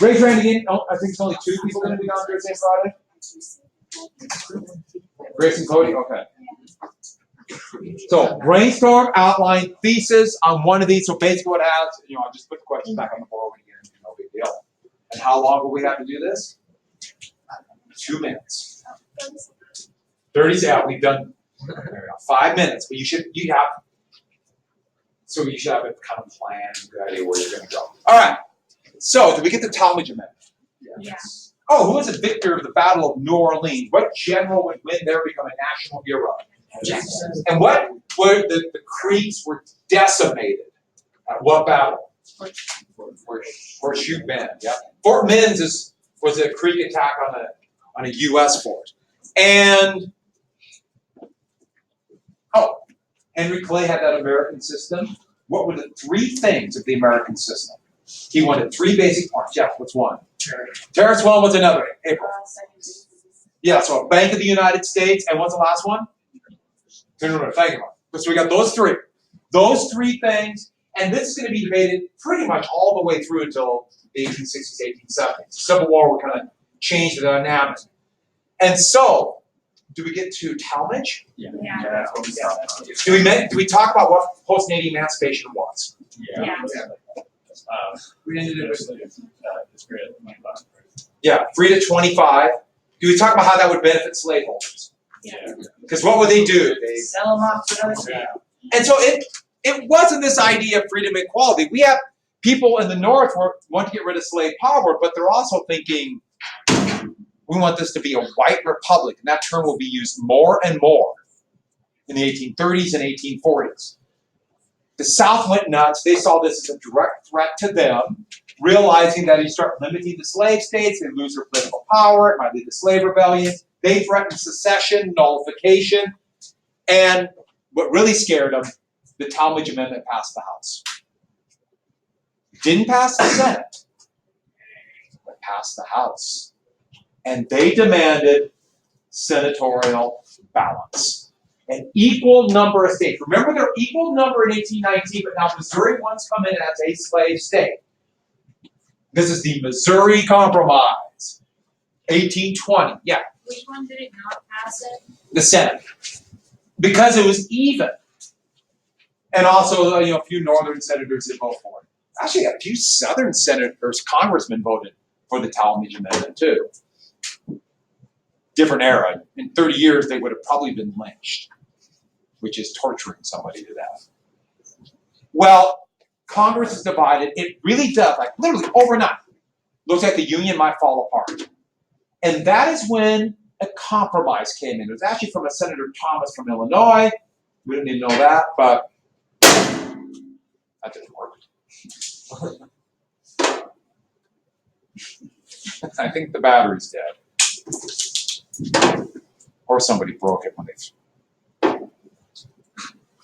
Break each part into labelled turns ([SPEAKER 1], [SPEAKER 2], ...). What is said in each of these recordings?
[SPEAKER 1] Raise your hand again. Oh, I think it's only 2 people going to be gone Thursday and Friday. Grace and Cody? Okay. So brainstorm, outline, thesis on one of these. So basically what it has, I'll just put the questions back on the board again. No big deal. And how long will we have to do this? 2 minutes. 30, yeah, we've done 5 minutes, but you should have a kind of plan, good idea where you're going to go. All right. So, did we get the Talmadge Amendment?
[SPEAKER 2] Yes.
[SPEAKER 1] Oh, who was the victor of the Battle of New Orleans? What general would win there, become a national hero?
[SPEAKER 2] Jackson.
[SPEAKER 1] And what were the Creeks were decimated at what battle? Horseshoe Bend. Yeah. Fort Mims was a Creek attack on a U.S. fort. And Henry Clay had that American system. What were the 3 things of the American system? He wanted 3 basic parts. Yeah, what's one? Terrorist. One was another. April. Yeah, so Bank of the United States. And what's the last one? Thank you. So we got those 3. Those 3 things. And this is going to be debated pretty much all the way through until the 1860s, 1870s. The Civil War would kind of change the dynamic. And so, do we get to Talmadge?
[SPEAKER 2] Yeah.
[SPEAKER 1] Do we talk about what post-Canadian emancipation was?
[SPEAKER 2] Yeah.
[SPEAKER 1] We ended it with free to 25. Do we talk about how that would benefit slaveholders?
[SPEAKER 2] Yeah.
[SPEAKER 1] Because what would they do? They
[SPEAKER 2] sell them off to others.
[SPEAKER 1] Yeah. And so it wasn't this idea of freedom and equality. We have people in the North who want to get rid of slave power, but they're also thinking, we want this to be a white republic, and that term will be used more and more in the 1830s and 1840s. The South went nuts. They saw this as a direct threat to them, realizing that if you start limiting the slave states, they lose their political power. It might lead to slave rebellion. They threatened secession, nullification, and what really scared them, the Talmadge Amendment passed the House. Didn't pass the Senate, but passed the House. And they demanded senatorial balance. An equal number of states. Remember, they're equal number in 1819, but now Missouri once come in as a slave state. This is the Missouri Compromise. 1820, yeah.
[SPEAKER 2] Which one did it not pass it?
[SPEAKER 1] The Senate. Because it was even. And also, a few northern senators did vote for it. Actually, a few southern senators, congressmen voted for the Talmadge Amendment, too. Different era. In 30 years, they would have probably been lynched, which is torturing somebody to death. Well, Congress is divided. It really does, like literally overnight. Looks like the Union might fall apart. And that is when a compromise came in. It was actually from a Senator Thomas from Illinois. We didn't even know that, but that didn't work. I think the battery's dead. Or somebody broke it when they...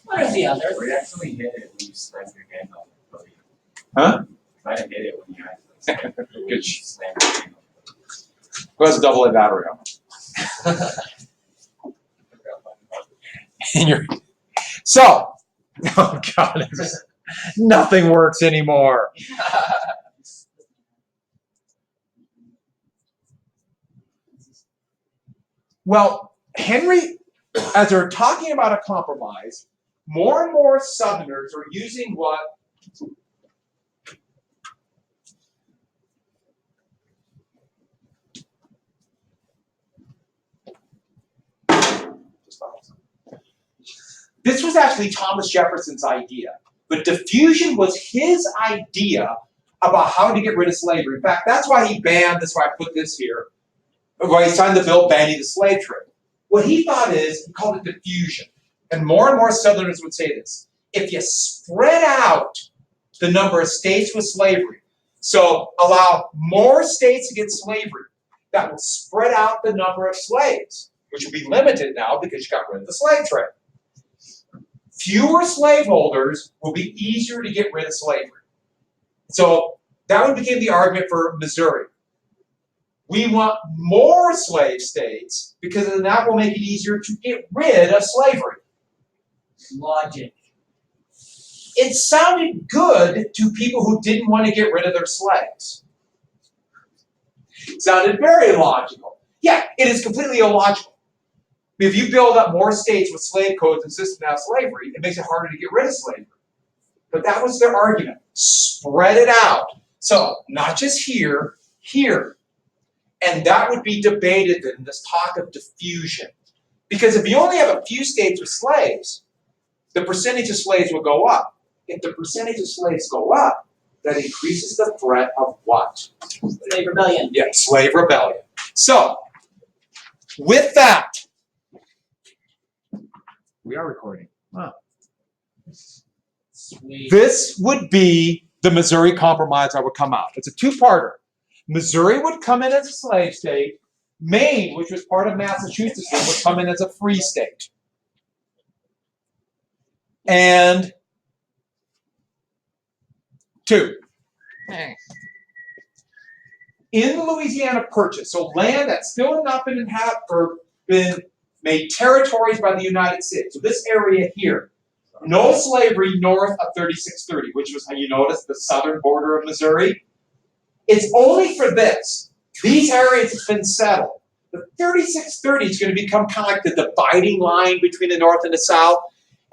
[SPEAKER 2] What are the others?
[SPEAKER 3] We actually hit it when you slammed your hand on the podium.
[SPEAKER 1] Huh?
[SPEAKER 3] I hit it when you actually
[SPEAKER 1] Good.
[SPEAKER 3] slammed your hand on the podium.
[SPEAKER 1] Who has a double A battery on it? So, oh God, nothing works anymore. Well, Henry, as they're talking about a compromise, more and more Southerners are using what this was actually Thomas Jefferson's idea, but diffusion was his idea about how to get rid of slavery. In fact, that's why he banned, that's why I put this here, why he signed the bill banning the slave trade. What he thought is, he called it diffusion. And more Southerners would say this. If you spread out the number of states with slavery, so allow more states to get slavery, that will spread out the number of slaves, which will be limited now because you got rid of the slave trade. Fewer slaveholders will be easier to get rid of slavery. So that would become the argument for Missouri. We want more slave states because then that will make it easier to get rid of slavery.
[SPEAKER 2] Logic.
[SPEAKER 1] It sounded good to people who didn't want to get rid of their slaves. Sounded very logical. Yeah, it is completely illogical. If you build up more states with slave codes and systematic slavery, it makes it harder to get rid of slavery. But that was their argument. Spread it out. So, not just here, here. And that would be debated in this talk of diffusion. Because if you only have a few states with slaves, the percentage of slaves will go up. If the percentage of slaves go up, that increases the threat of what?
[SPEAKER 2] Slave rebellion.
[SPEAKER 1] Yeah, slave rebellion. So, with that, we are recording. Wow.
[SPEAKER 2] Sweet.
[SPEAKER 1] This would be the Missouri Compromise that would come out. It's a two-parter. Missouri would come in as a slave state. Maine, which was part of Massachusetts, would come in as a free state. And two, in the Louisiana Purchase, so land that's still not been inhabited or been made territories by the United States. So this area here, no slavery north of 3630, which was how you notice the southern border of Missouri. It's only for this. These areas have been settled. The 3630 is going to become kind of like the dividing line between the north and the south.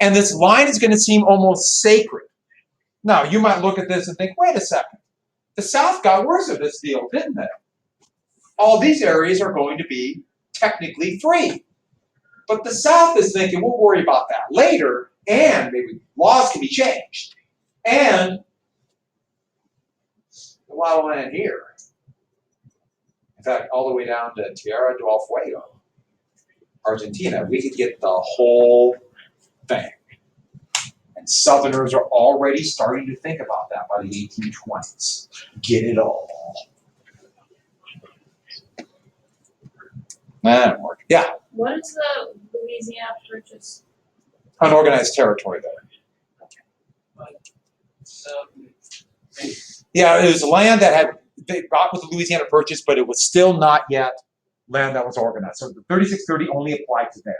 [SPEAKER 1] And this line is going to seem almost sacred. Now, you might look at this and think, wait a second. The South got worse of this deal, didn't they? All these areas are going to be technically free. But the South is thinking, we'll worry about that later, and maybe laws can be changed. And a lot of land here. In fact, all the way down to Tierra del Fuego, Argentina, we could get the whole thing. And Southerners are already starting to think about that by the 1820s. Get it all. That didn't work. Yeah,
[SPEAKER 2] What is the Louisiana Purchase?
[SPEAKER 1] unorganized territory there.
[SPEAKER 2] So,
[SPEAKER 1] Yeah, it was land that had they bought with the Louisiana Purchase, but it was still not yet land that was organized. So the 3630 only applied to there.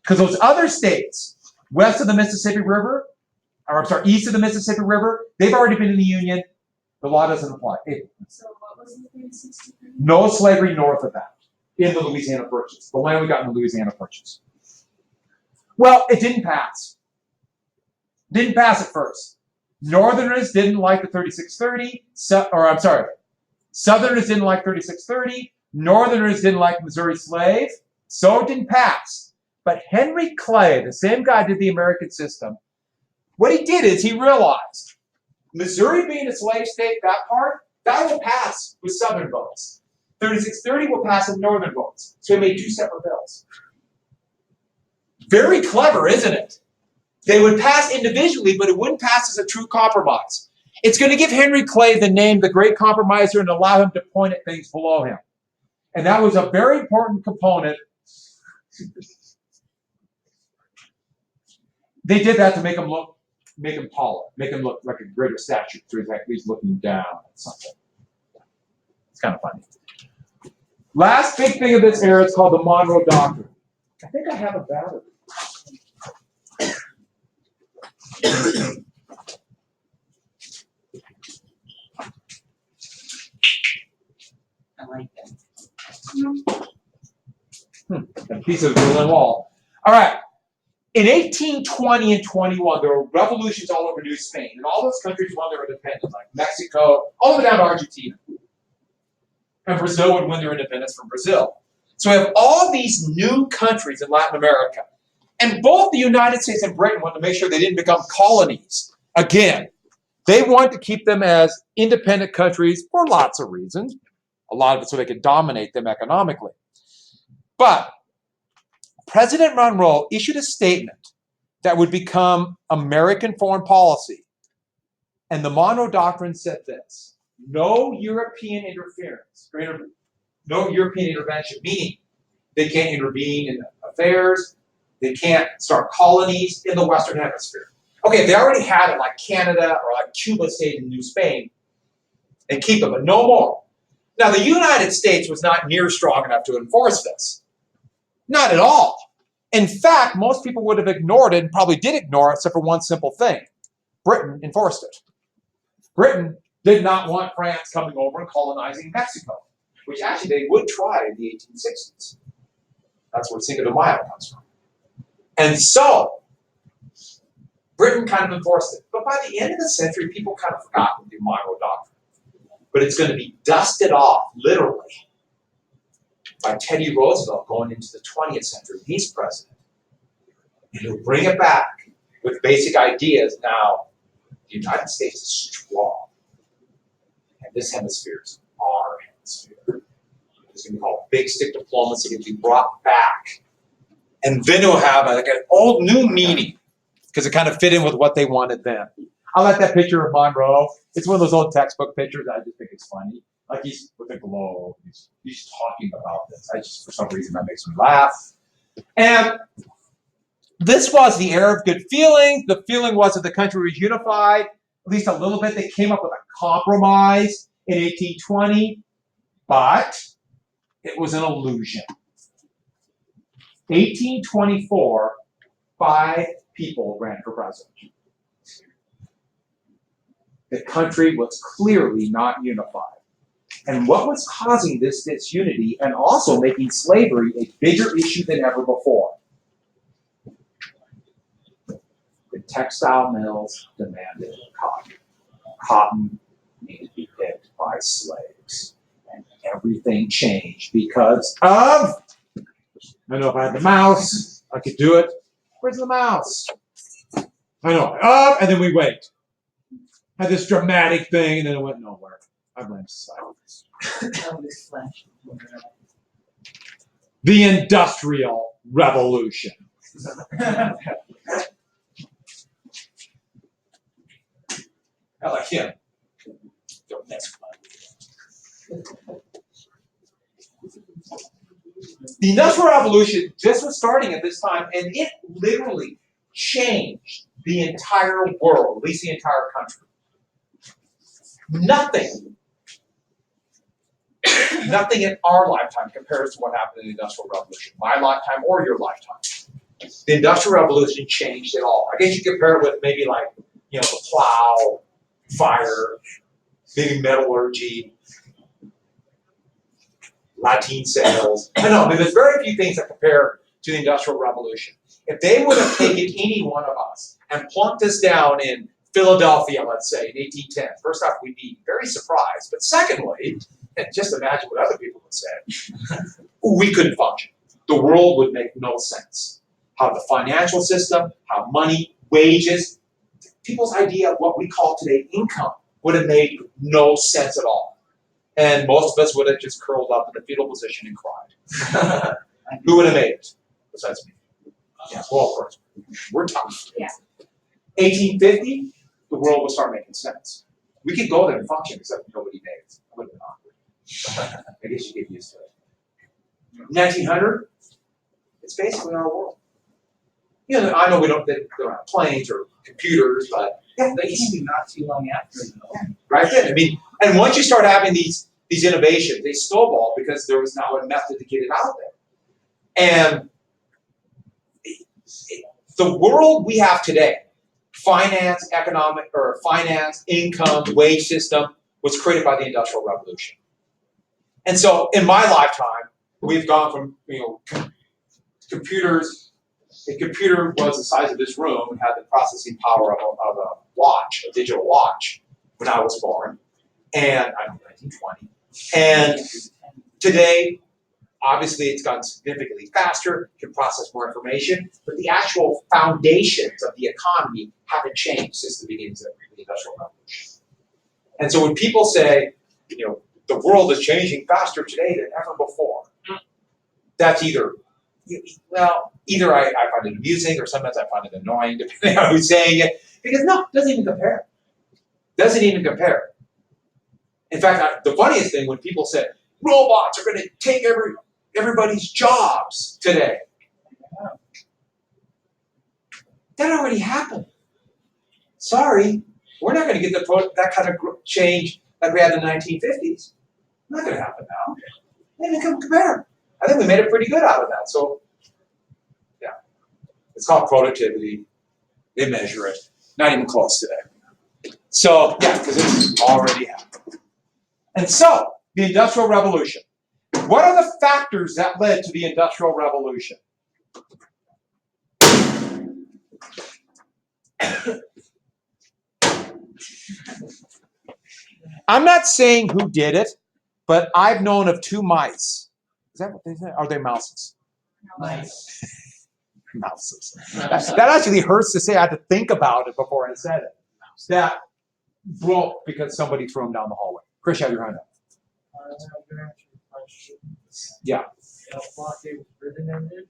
[SPEAKER 1] Because those other states, west of the Mississippi River, or I'm sorry, east of the Mississippi River, they've already been in the Union. The law doesn't apply.
[SPEAKER 2] so what was the 363?
[SPEAKER 1] No slavery north of that in the Louisiana Purchase. The land we got in the Louisiana Purchase. Well, it didn't pass. Didn't pass at first. Northerners didn't like the 3630, Southerners didn't like 3630, Northerners didn't like Missouri slave, so it didn't pass. But Henry Clay, the same guy who did the American system, what he did is he realized Missouri being a slave state, that part, that will pass with Southern votes. 3630 will pass with Northern votes. So he made two separate bills. Very clever, isn't it? They would pass individually, but it wouldn't pass as a true compromise. It's going to give Henry Clay the name the Great Compromiser and allow him to point at things below him. And that was a very important component. They did that to make him taller, make him look like a greater stature. So he's like he's looking down at something. It's kind of funny. Last big thing of this era is called the Monroe Doctrine. I think I have a battery.
[SPEAKER 2] I like that.
[SPEAKER 1] A piece of Berlin Wall. All right. In 1820 and 21, there were revolutions all over New Spain, and all those countries won their independence, like Mexico, all the way down to Argentina. And Brazil would win their independence from Brazil. So we have all these new countries in Latin America. And both the United States and Britain wanted to make sure they didn't become colonies. Again, they wanted to keep them as independent countries for lots of reasons. A lot of it so they could dominate them economically. But President Monroe issued a statement that would become American foreign policy. And the Monroe Doctrine said this: no European interference, no European intervention, meaning they can't intervene in affairs, they can't start colonies in the Western Hemisphere. Okay, they already had it like Canada or like Cuba stayed in New Spain and keep it, but no more. Now, the United States was not near strong enough to enforce this. Not at all. In fact, most people would have ignored it and probably did ignore it except for one simple thing. Britain enforced it. Britain did not want France coming over and colonizing Mexico. which actually they would try in the 1860s. That's where Cinco de Mayo comes from. And so, Britain kind of enforced it. But by the end of the century, people kind of forgot the Monroe Doctrine. But it's going to be dusted off, literally, by Teddy Roosevelt going into the 20th century. He's president. And he'll bring it back with basic ideas. Now, the United States is strong. And this hemisphere is our hemisphere. It's going to be called big stick diplomacy. It'll be brought back. And then it'll have like an old new meaning because it kind of fit in with what they wanted then. I like that picture of Monroe. It's one of those old textbook pictures. I just think it's funny. Like he's with a globe. He's talking about this. For some reason, that makes me laugh. And this was the era of good feeling. The feeling was that the country was unified, at least a little bit. They came up with a compromise in 1820, but it was an illusion. 1824, 5 people ran for president. The country was clearly not unified. And what was causing this disunity and also making slavery a bigger issue than ever before? The textile mills demanded cotton. Cotton needed to be picked by slaves. And everything changed because of, I know if I had the mouse, I could do it. Where's the mouse? I know, and then we wait. Had this dramatic thing, and then it went nowhere. I blame society. The Industrial Revolution. I like him. Don't mess with my. The Industrial Revolution just was starting at this time, and it literally changed the entire world, at least the entire country. Nothing in our lifetime compares to what happened in the Industrial Revolution, my lifetime or your lifetime. The Industrial Revolution changed it all. I guess you compare it with maybe like, the plow, fire, maybe metallurgy, Latin sales. I know, but there's very few things that compare to the Industrial Revolution. If they would have taken any one of us and plunked us down in Philadelphia, let's say, in 1810, first off, we'd be very surprised. But secondly, and just imagine what other people would say, we couldn't function. The world would make no sense. How the financial system, how money, wages, people's idea of what we call today income would have made no sense at all. And most of us would have just curled up in a fetal position and cried. Who would have made it? Besides me. Yeah, well, of course. We're tough.
[SPEAKER 2] Yeah.
[SPEAKER 1] 1850, the world would start making sense. We could go there and function, except nobody made it. That would have been awkward. I guess you get used to it. 1900, it's basically our world. I know we don't have planes or computers, but
[SPEAKER 4] They came to not too long after,
[SPEAKER 1] right then. I mean, and once you start having these innovations, they snowball because there was now a method to get it out there. And the world we have today, finance, income, wage system, was created by the Industrial Revolution. And so in my lifetime, we've gone from, computers. A computer was the size of this room and had the processing power of a watch, a digital watch, when I was born. And I'm 1920. And today, obviously, it's gotten significantly faster, can process more information, but the actual foundations of the economy haven't changed since the beginnings of the Industrial Revolution. And so when people say, the world is changing faster today than ever before, that's either I find it amusing or sometimes I find it annoying, depending on who's saying it, because no, it doesn't even compare. Doesn't even compare. In fact, the funniest thing when people say, robots are going to take everybody's jobs today. That already happened. Sorry, we're not going to get that kind of change like we had in the 1950s. Not going to happen now. They didn't even compare. I think we made it pretty good out of that. So, yeah. It's called productivity. They measure it. Not even close today. So, yeah, because it's already happened. And so, the Industrial Revolution. What are the factors that led to the Industrial Revolution? I'm not saying who did it, but I've known of 2 mice. Is that what they say? Are they mouses?
[SPEAKER 4] Nice.
[SPEAKER 1] Mouses. That actually hurts to say. I had to think about it before I said it. That broke because somebody threw them down the hallway. Chris, you have your hand up.
[SPEAKER 4] I'm gonna answer the question.
[SPEAKER 1] Yeah.
[SPEAKER 4] Blockade was ribbon ended.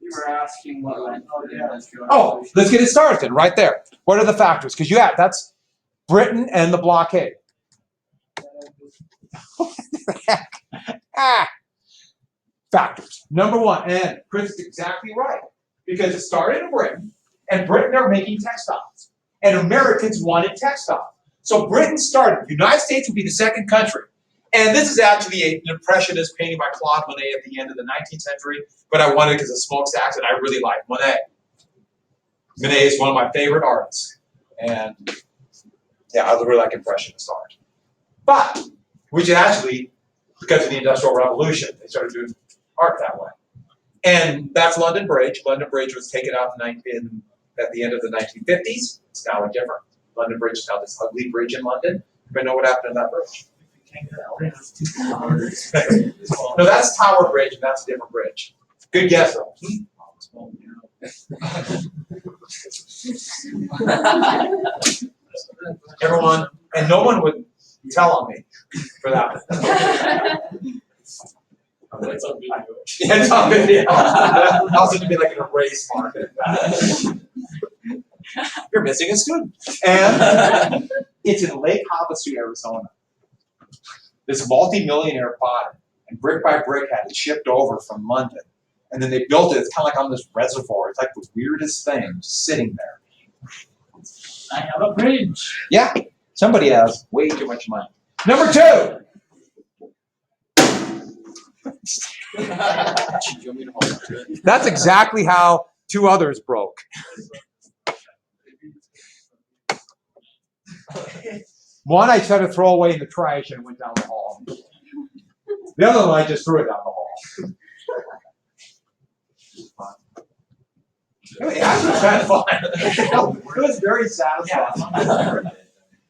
[SPEAKER 4] You were asking what went on the industrial
[SPEAKER 1] Oh,
[SPEAKER 4] revolution.
[SPEAKER 1] let's get it started then, right there. What are the factors? Because that's Britain and the blockade. What the heck? Factors. Number 1, and Chris is exactly right, because it started in Britain, and Britain are making textiles, and Americans wanted textiles. So Britain started. The United States would be the second country. And this is actually an impressionist painting by Claude Monet at the end of the 19th century, but I wanted it because of smokestacks, and I really like Monet. Monet is one of my favorite artists. And yeah, I really like impressionist art. But, which is actually, because of the Industrial Revolution, they started doing art that way. And that's London Bridge. London Bridge was taken out at the end of the 1950s. It's now indifferent. London Bridge is now this ugly bridge in London. Anybody know what happened to that bridge? No, that's Tower Bridge, and that's a different bridge. Good guess, though. Everyone, and no one would tell on me for that.
[SPEAKER 3] That's on video.
[SPEAKER 1] Yeah, it's on video. Also, to be like an erase mark. You're missing a student. And it's in Lake Havasu, Arizona. This multi-millionaire bought it, and brick by brick had it shipped over from London. And then they built it. It's kind of like on this reservoir. It's like the weirdest thing, just sitting there.
[SPEAKER 4] I have a bridge.
[SPEAKER 1] Yeah, somebody has way too much money. Number 2. That's exactly how 2 others broke. One I tried to throw away in the trash and it went down the hall. The other one I just threw it down the hall. It actually was kind of fun. It was very satisfying.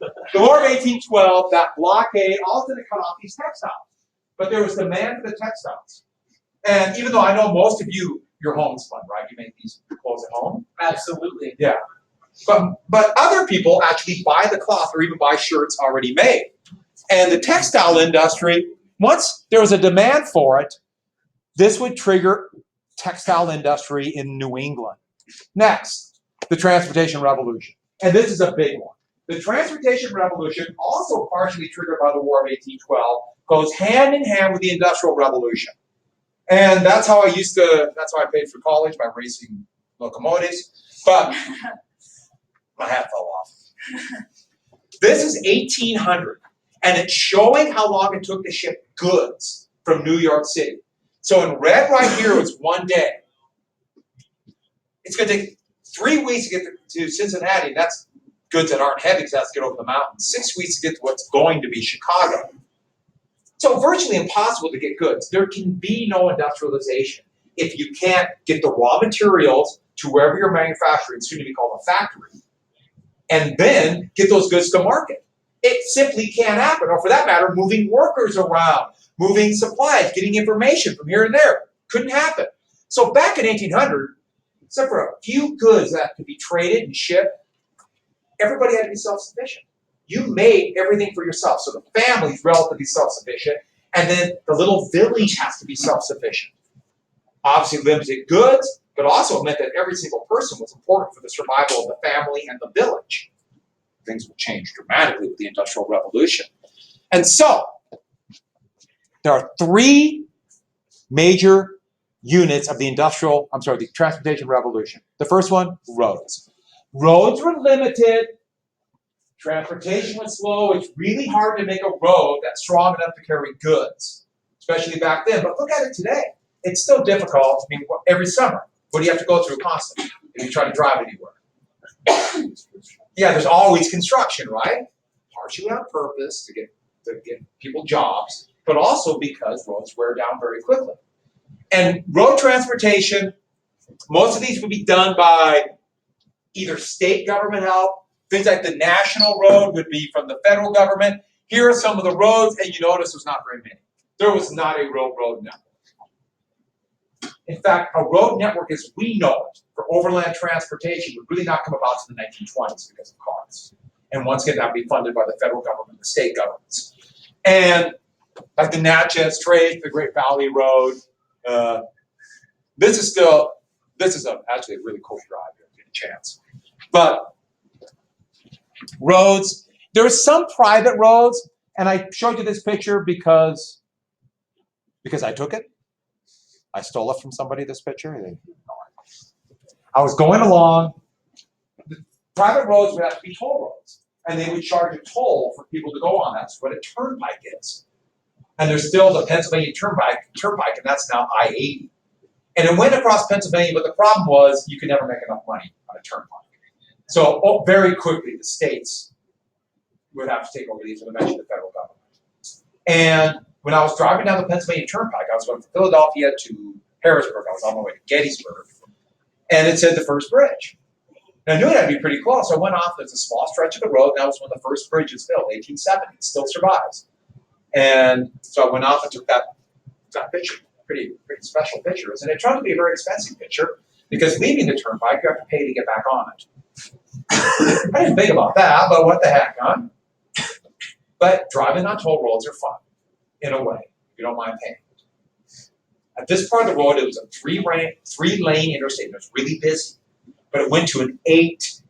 [SPEAKER 1] The War of 1812, that blockade, all of a sudden cut off these textiles. But there was demand for the textiles. And even though I know most of you, your homespun, right? You make these clothes at home?
[SPEAKER 4] Absolutely.
[SPEAKER 1] Yeah. But other people actually buy the cloth or even buy shirts already made. And the textile industry, once there was a demand for it, this would trigger textile industry in New England. Next, the Transportation Revolution. And this is a big one. The Transportation Revolution, also partially triggered by the War of 1812, goes hand in hand with the Industrial Revolution. And that's how I paid for college, by racing locomotives. But my hat fell off. This is 1800, and it's showing how long it took to ship goods from New York City. So in red right here is 1 day. It's going to take 3 weeks to get to Cincinnati. That's goods that aren't heavy because that's to get over the mountains. 6 weeks to get to what's going to be Chicago. So virtually impossible to get goods. There can be no industrialization if you can't get the raw materials to wherever you're manufacturing, soon to be called a factory, and then get those goods to market. It simply can't happen. Or for that matter, moving workers around, moving supplies, getting information from here and there. Couldn't happen. So back in 1800, except for a few goods that could be traded and shipped, everybody had to be self-sufficient. You made everything for yourself. So the family's relatively self-sufficient, and then the little village has to be self-sufficient. Obviously limited goods, but also meant that every single person was important for the survival of the family and the village. Things will change dramatically with the Industrial Revolution. And so, there are 3 major units of the Transportation Revolution. The first one, roads. Roads were limited. Transportation was slow. It's really hard to make a road that's strong enough to carry goods, especially back then. But look at it today. It's still difficult. I mean, every summer, what do you have to go through constantly if you try to drive anywhere? Yeah, there's always construction, right? Partially on purpose to get people jobs, but also because roads wear down very quickly. And road transportation, most of these would be done by either state government help, things like the national road would be from the federal government. Here are some of the roads, and you notice there's not very many. There was not a road network. In fact, a road network as we know it for overland transportation would really not come about to the 1920s because of cars. And once again, that would be funded by the federal government, the state governments. And like the Natchez Trace, the Great Valley Road, this is actually a really cool drive if you get a chance. But roads, there are some private roads, and I showed you this picture because I took it. I stole it from somebody, this picture. I was going along. The private roads would have to be toll roads, and they would charge a toll for people to go on. That's what a turnpike is. And there's still the Pennsylvania Turnpike, and that's now I-80. And it went across Pennsylvania, but the problem was you could never make enough money on a turnpike. So very quickly, the states would have to take over these, and eventually the federal government. And when I was driving down the Pennsylvania Turnpike, I was going from Philadelphia to Harrisburg. I was on my way to Gettysburg. And it said the first bridge. And I knew it had to be pretty close. So I went off. There's a small stretch of the road. That was when the first bridge was built, 1870. It still survives. And so I went off and took that picture. Pretty special picture. And it turned out to be a very expensive picture because leaving the turnpike, you have to pay to get back on it. I didn't think about that, but what the heck, huh? But driving on toll roads are fun, in a way, if you don't mind paying. At this part of the road, it was a three-lane interstate. It was really busy, but it went to an 8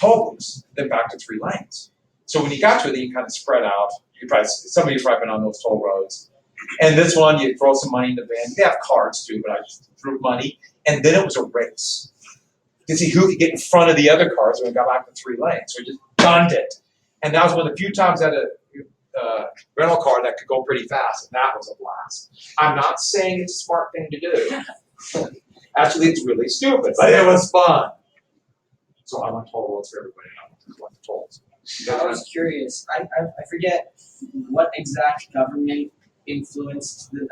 [SPEAKER 1] toll booths, then back to 3 lanes. So when you got to it, then you kind of spread out. Some of you have probably been on those toll roads. And this one, you throw some money in the van. They have cards too, but I just threw money. And then it was a race to see who could get in front of the other cars when we got back to 3 lanes. So we just gunned it. And that was one of the few times I had a rental car that could go pretty fast, and that was a blast. I'm not saying it's a smart thing to do. Actually, it's really stupid, but it was fun. So I went toll roads for everybody. I went to tolls.
[SPEAKER 5] I was curious. I forget what exact government influenced the.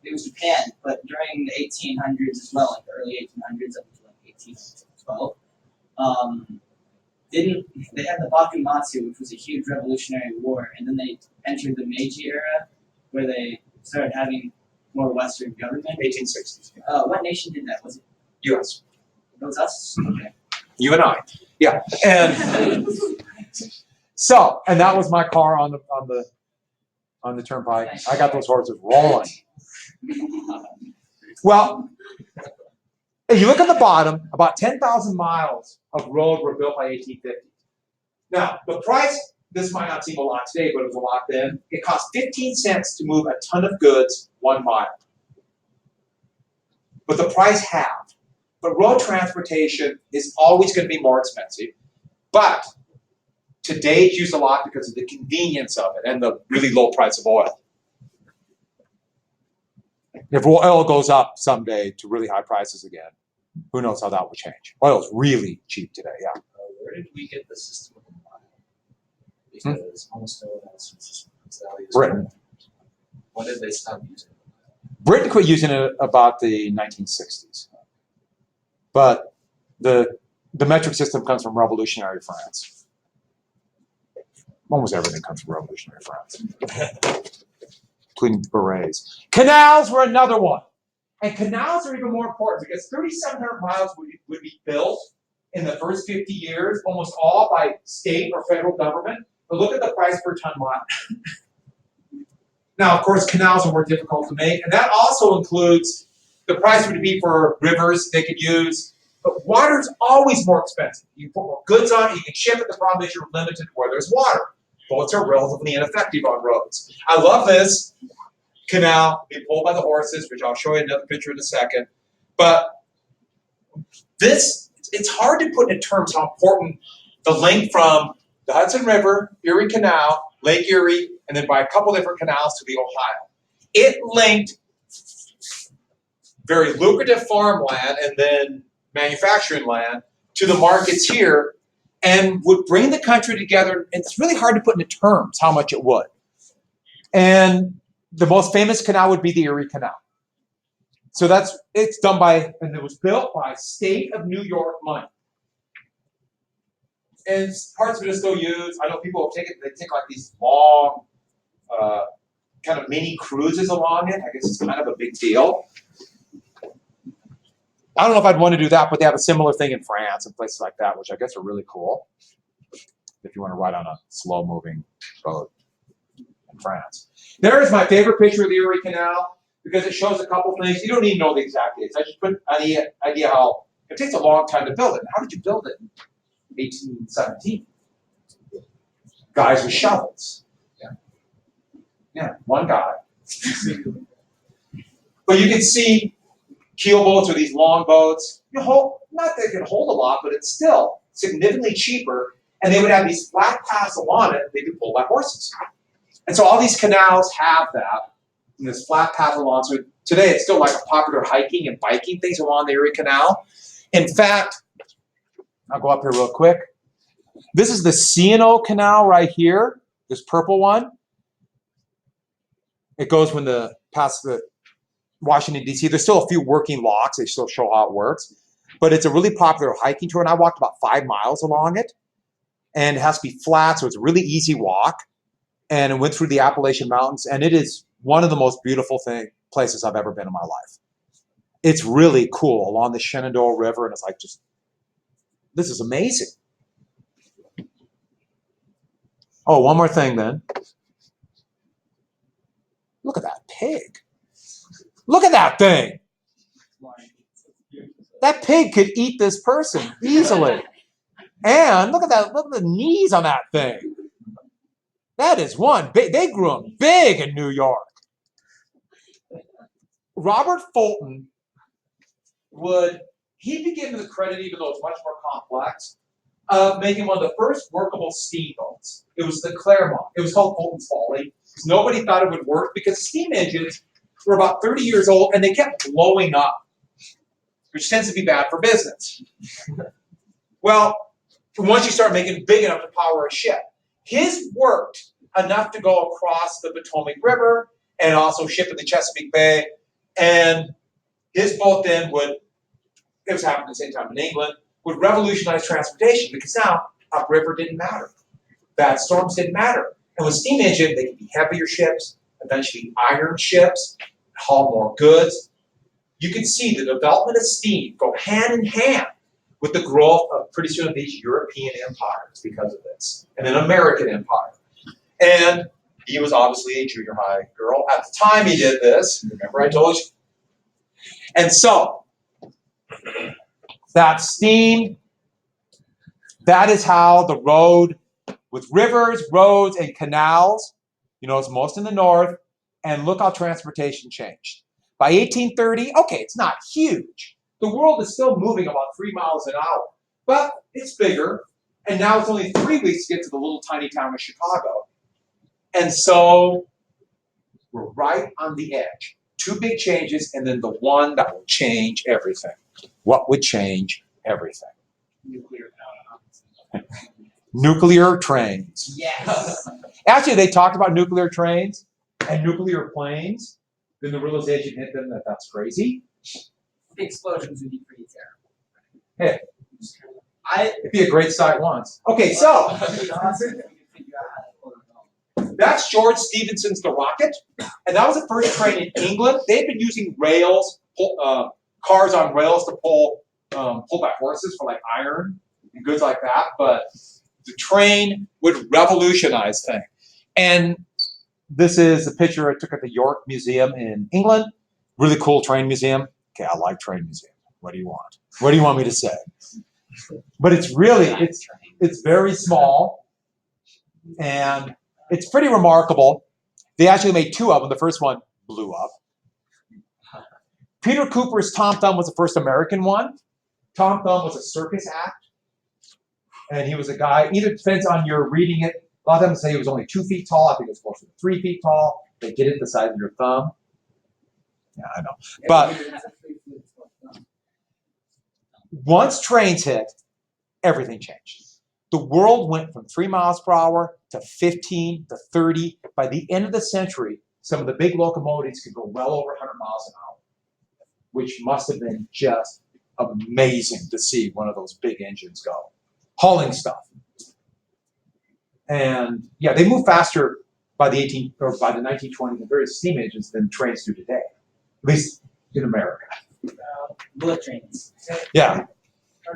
[SPEAKER 5] It was Japan, but during the 1800s as well, like the early 1800s up to like 1812. They had the Bakumatsu, which was a huge revolutionary war, and then they entered the Meiji era, where they started having more Western government.
[SPEAKER 1] 1860s.
[SPEAKER 5] What nation did that? Was it
[SPEAKER 1] U.S.
[SPEAKER 5] It was us? Okay.
[SPEAKER 1] You and I. Yeah. And so, and that was my car on the turnpike. I got those horses rolling. Well, if you look at the bottom, about 10,000 miles of road were built by 1850. Now, the price, this might not seem a lot today, but it was a lot then. It cost 15 cents to move a ton of goods 1 mile. But the price halved. But road transportation is always going to be more expensive. But today it's used a lot because of the convenience of it and the really low price of oil. If oil goes up someday to really high prices again, who knows how that will change. Oil is really cheap today, yeah.
[SPEAKER 3] Where did we get the system of the mile? Because almost no one else uses it.
[SPEAKER 1] Britain.
[SPEAKER 3] When did they stop using it?
[SPEAKER 1] Britain quit using it about the 1960s. But the metric system comes from revolutionary France. Almost everything comes from revolutionary France, including berets. Canals were another one. And canals are even more important because 3,700 miles would be built in the first 50 years, almost all by state or federal government. But look at the price per ton mile. Now, of course, canals are more difficult to make, and that also includes the price would be for rivers they could use. But water's always more expensive. You put more goods on it, you can ship it. The problem is you're limited to where there's water. Boats are relatively ineffective on roads. I love this canal being pulled by the horses, which I'll show you another picture in a second. But this, it's hard to put in terms how important the link from the Hudson River, Erie Canal, Lake Erie, and then by a couple different canals to the Ohio. It linked very lucrative farmland and then manufacturing land to the markets here and would bring the country together. And it's really hard to put into terms how much it would. And The most famous canal would be the Erie Canal. So it's done by, and it was built by state of New York money. And parts of it are still used. I know people will take it, they take like these long, kind of mini cruises along it. I guess it's kind of a big deal. I don't know if I'd want to do that, but they have a similar thing in France and places like that, which I guess are really cool. If you want to ride on a slow-moving boat in France. There's my favorite picture of the Erie Canal because it shows a couple things. You don't need to know the exact dates. I just put an idea how it takes a long time to build it. How did you build it in 1817? Guys with shovels. Yeah, one guy. But you can see keel boats or these long boats. Not that they can hold a lot, but it's still significantly cheaper. And they would have these flat paths along it. They could pull by horses. And so all these canals have that, and this flat path along. So today it's still like a popular hiking and biking things along the Erie Canal. In fact, I'll go up here real quick. This is the C&O Canal right here, this purple one. It goes past the Washington, D.C. There's still a few working locks. They still show how it works. But it's a really popular hiking tour, and I walked about 5 miles along it. And it has to be flat, so it's a really easy walk. And it went through the Appalachian Mountains, and it is one of the most beautiful places I've ever been in my life. It's really cool along the Shenandoah River, and it's like this is amazing. Oh, one more thing then. Look at that pig. Look at that thing. That pig could eat this person easily. And look at that, look at the knees on that thing. That is one big, they grew them big in New York. Robert Fulton he'd be given the credit, even though it's much more complex, of making one of the first workable steamboats. It was the Claremont. It was called Fulton's Folly. Nobody thought it would work because steam engines were about 30 years old and they kept blowing up, which tends to be bad for business. Well, once you start making big enough to power a ship, his worked enough to go across the Potomac River and also ship in the Chesapeake Bay. And his boat then it was happening at the same time in England, would revolutionize transportation because now upriver didn't matter. Bad storms didn't matter. And with steam engine, they could be heavier ships, eventually iron ships, haul more goods. You can see the development of steam go hand in hand with the growth of pretty soon of these European empires because of this, and an American empire. And he was obviously a junior high girl at the time he did this. Remember I told you? And so, that steam, that is how the road with rivers, roads, and canals, it's most in the north, and look how transportation changed. By 1830, okay, it's not huge. The world is still moving about 3 miles an hour, but it's bigger, and now it's only 3 weeks to get to the little tiny town of Chicago. And so we're right on the edge. 2 big changes, and then the one that will change everything. What would change everything?
[SPEAKER 4] Nuclear power.
[SPEAKER 1] Nuclear trains.
[SPEAKER 5] Yes.
[SPEAKER 1] Actually, they talked about nuclear trains and nuclear planes. Then the realization hit them that that's crazy.
[SPEAKER 5] The explosions would be pretty terrible.
[SPEAKER 1] Hey, it'd be a great sight once. Okay, so that's George Stephenson's The Rocket, and that was the first train in England. They had been using rails, cars on rails to pull by horses for like iron and goods like that, but the train would revolutionize things. And this is a picture I took at the York Museum in England. Really cool train museum. Okay, I like train museums. What do you want? What do you want me to say? But it's very small, and it's pretty remarkable. They actually made 2 of them. The first one blew up. Peter Cooper's Tom Thumb was the first American one. Tom Thumb was a circus act, and he was a guy, either depends on your reading it. A lot of them say he was only 2 feet tall. I think it was closer to 3 feet tall. They get it the size of your thumb. Yeah, I know. But once trains hit, everything changed. The world went from 3 miles per hour to 15 to 30. By the end of the century, some of the big locomotives could go well over 100 miles an hour, which must have been just amazing to see one of those big engines go, hauling stuff. And yeah, they move faster by the 1920s and various steam engines than trains do today, at least in America.
[SPEAKER 5] Bullet trains.
[SPEAKER 1] Yeah,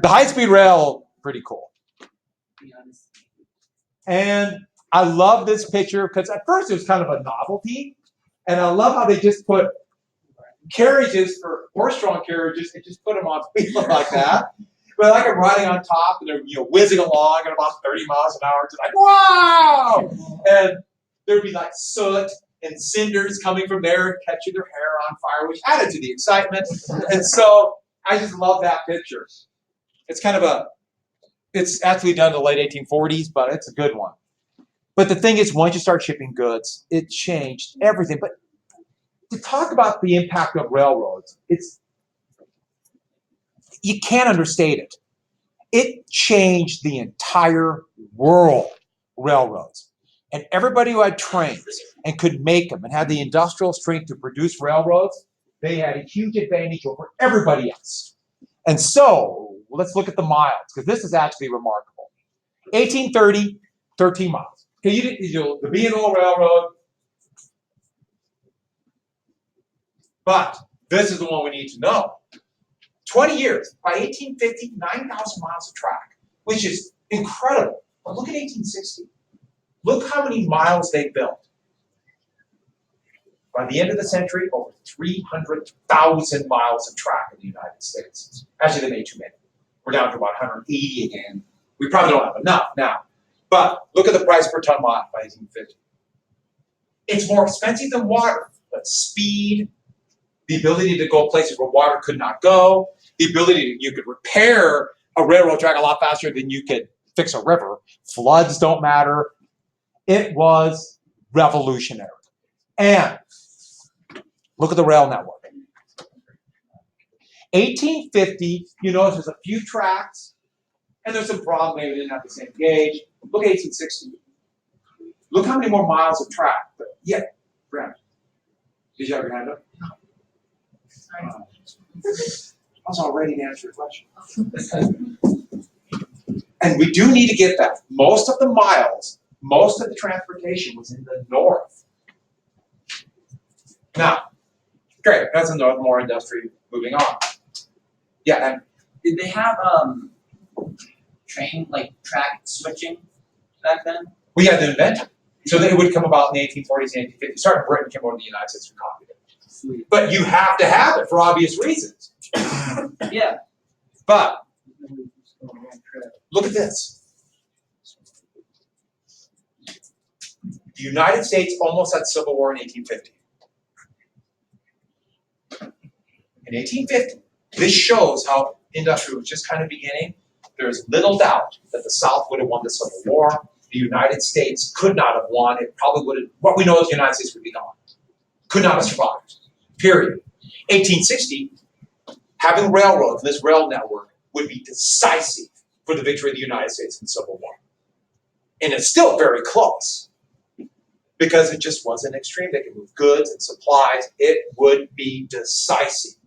[SPEAKER 1] the high-speed rail, pretty cool.
[SPEAKER 5] To be honest.
[SPEAKER 1] And I love this picture because at first it was kind of a novelty, and I love how they just put carriages for horse-drawn carriages and just put them on wheels like that. But like I'm riding on top and they're whizzing along at about 30 miles an hour. It's like, wow! And there'd be like soot and cinders coming from there and catching their hair on fire, which added to the excitement. And so I just love that picture. It's kind of it's actually done in the late 1840s, but it's a good one. But the thing is, once you start shipping goods, it changed everything. But to talk about the impact of railroads, you can't understate it. It changed the entire world, railroads. And everybody who had trains and could make them and had the industrial strength to produce railroads, they had a huge advantage over everybody else. And so, let's look at the miles, because this is actually remarkable. 1830, 13 miles. Okay, the B&O Railroad. But this is the one we need to know. 20 years, by 1850, 9,000 miles of track, which is incredible. But look at 1860. Look how many miles they built. By the end of the century, over 300,000 miles of track in the United States. Actually, they made too many. We're down to about 180 again. We probably don't have enough now. But look at the price per ton mile by 1850. It's more expensive than water, but speed, the ability to go places where water could not go, the ability you could repair a railroad track a lot faster than you could fix a river. Floods don't matter. It was revolutionary. And look at the rail network. 1850, you notice there's a few tracks, and there's some problem, maybe they didn't have the same gauge. Look at 1860. Look how many more miles of track. But yeah, Brent, did you have your hand up?
[SPEAKER 2] Sorry.
[SPEAKER 1] I was all ready to answer your question. And we do need to get that. Most of the miles, most of the transportation was in the north. Now, great, that's the north, more industry. Moving on. Yeah, and
[SPEAKER 5] Did they have track switching back then?
[SPEAKER 1] we had to invent it. So that it would come about in the 1840s and 1850s. Started in Britain, came over to the United States and copied it.
[SPEAKER 5] Sweet.
[SPEAKER 1] But you have to have it for obvious reasons.
[SPEAKER 5] Yeah.
[SPEAKER 1] But look at this. The United States almost had civil war in 1850. In 1850, this shows how industry was just kind of beginning. There's little doubt that the South would have won the Civil War. The United States could not have won. It probably would have, what we know is the United States would be gone. Could not have survived. Period. 1860, having railroads, this rail network, would be decisive for the victory of the United States in the Civil War. And it's still very close because it just wasn't extreme. They could move goods and supplies. It would be decisive.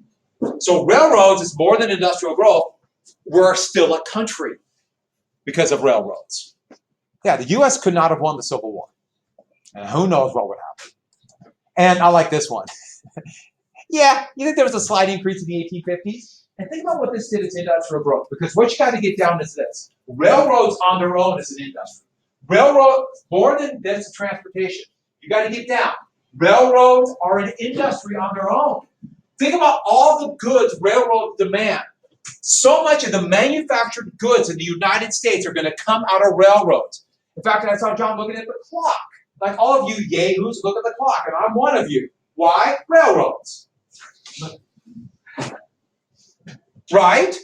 [SPEAKER 1] So railroads is more than industrial growth. We're still a country because of railroads. Yeah, the U.S. could not have won the Civil War. And who knows what would happen. And I like this one. Yeah, you think there was a slight increase in the 1850s? And think about what this did as industrial growth. Because what you got to get down is this. Railroads on their own is an industry. Railroads, more than dense transportation. You got to get down. Railroads are an industry on their own. Think about all the goods railroads demand. So much of the manufactured goods in the United States are going to come out of railroads. In fact, I saw John looking at the clock. Like all of you yahoos look at the clock, and I'm one of you. Why? Railroads. Right?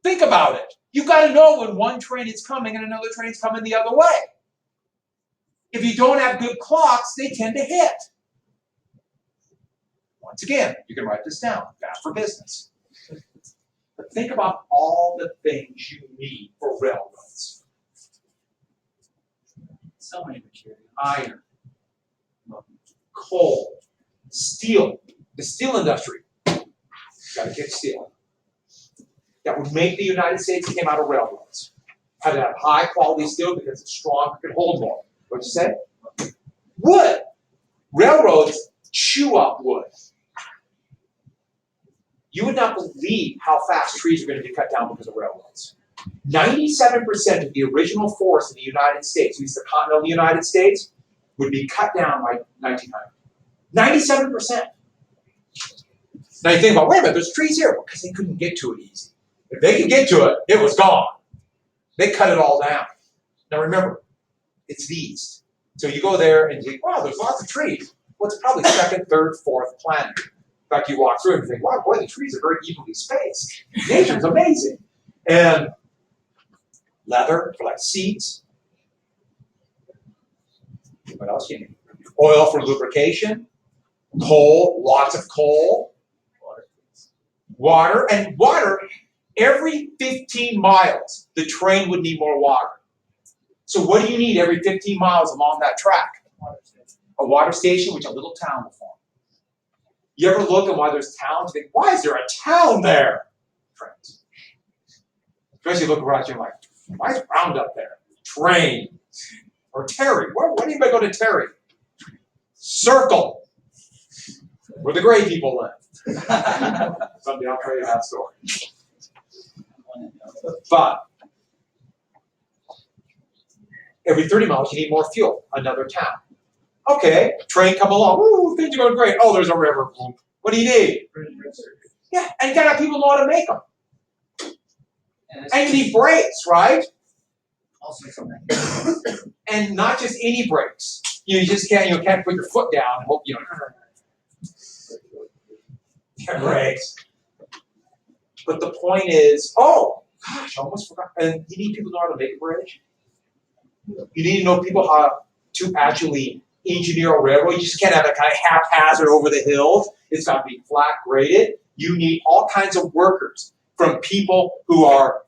[SPEAKER 1] Think about it. You got to know when one train is coming and another train is coming the other way. If you don't have good clocks, they tend to hit. Once again, you can write this down. Bad for business. But think about all the things you need for railroads.
[SPEAKER 5] So many materials.
[SPEAKER 1] Iron, coal, steel, the steel industry. Gotta get steel. That would make the United States came out of railroads. Had to have high quality steel because it's strong, it could hold more. What'd you say? Wood. Railroads chew up wood. You would not believe how fast trees are going to be cut down because of railroads. 97% of the original forest in the United States, at least the continental United States, would be cut down by 1900. 97%. Now you think about, wait a minute, there's trees here. Well, because they couldn't get to it easy. If they could get to it, it was gone. They cut it all down. Now remember, it's these. So you go there and you think, wow, there's lots of trees. Well, it's probably second, third, fourth planet. In fact, you walk through and think, wow, boy, the trees are very evenly spaced. Nature's amazing. And leather for like seats. What else do you need? Oil for lubrication. Coal, lots of coal. Water. And water, every 15 miles, the train would need more water. So what do you need every 15 miles along that track? A water station, which a little town will form. You ever look at why there's towns? You think, why is there a town there? Trains. Especially look around you and like, why is Roundup there? Train. Or Terry. Where do you go to Terry? Circle. Where the gray people live. Someday I'll tell you that story. But every 30 miles you need more fuel. Another town. Okay, train come along. Ooh, things are going great. Oh, there's a river. What do you need? Yeah, and you gotta have people know how to make them. And you need brakes, right?
[SPEAKER 5] Also something.
[SPEAKER 1] And not just any brakes. You just can't put your foot down and hope get brakes. But the point is, oh gosh, I almost forgot. And you need people to know how to make a bridge. You need to know people how to actually engineer a railroad. You just can't have it kind of haphazard over the hills. It's got to be flat graded. You need all kinds of workers, from people who are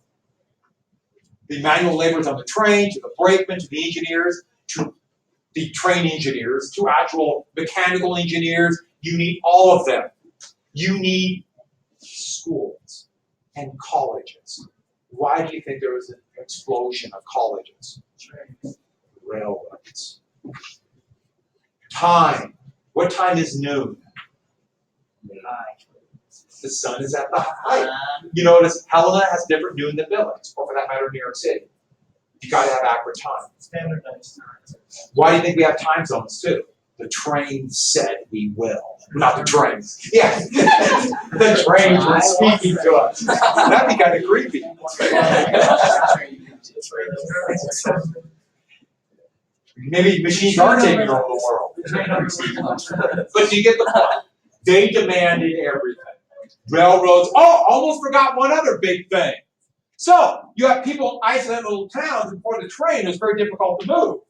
[SPEAKER 1] the manual laborers on the train, to the brakemen, to the engineers, to the train engineers, to actual mechanical engineers. You need all of them. You need schools and colleges. Why do you think there was an explosion of colleges? Railroads. Time. What time is noon? The sun is at the height. You notice Helena has different noon than Billings, or for that matter, New York City. You got to have accurate time.
[SPEAKER 4] Standardized time.
[SPEAKER 1] Why do you think we have time zones too? The train said we will. Not the trains. Yeah. The trains were speaking to us. That'd be kind of creepy. Maybe machines are taking over the world. But do you get the point? They demanded everything. Railroads. Oh, almost forgot one other big thing. So you have people in isolated little towns, and for the train, it's very difficult to move.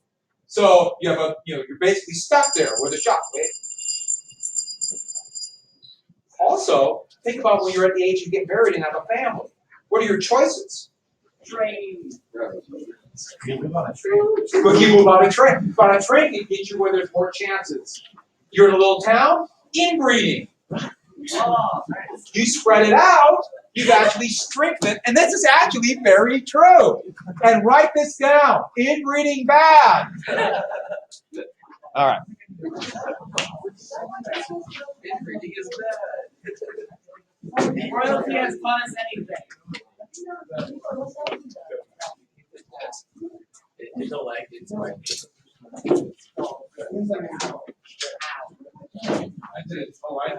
[SPEAKER 1] So you have you're basically stuck there with a shop. Also, think about when you're at the age you get married and have a family. What are your choices?
[SPEAKER 5] Train.
[SPEAKER 4] You move on a train.
[SPEAKER 1] But you move on a train. But a train can get you where there's more chances. You're in a little town, inbreeding.
[SPEAKER 5] Oh,
[SPEAKER 1] You spread it out, you've actually strengthened it. And this is actually very true. And write this down. Inbreeding bad. All right.
[SPEAKER 5] Inbreeding is bad. Royalty has taught us anything.
[SPEAKER 3] It's a leg, it's like
[SPEAKER 4] I did. Oh, I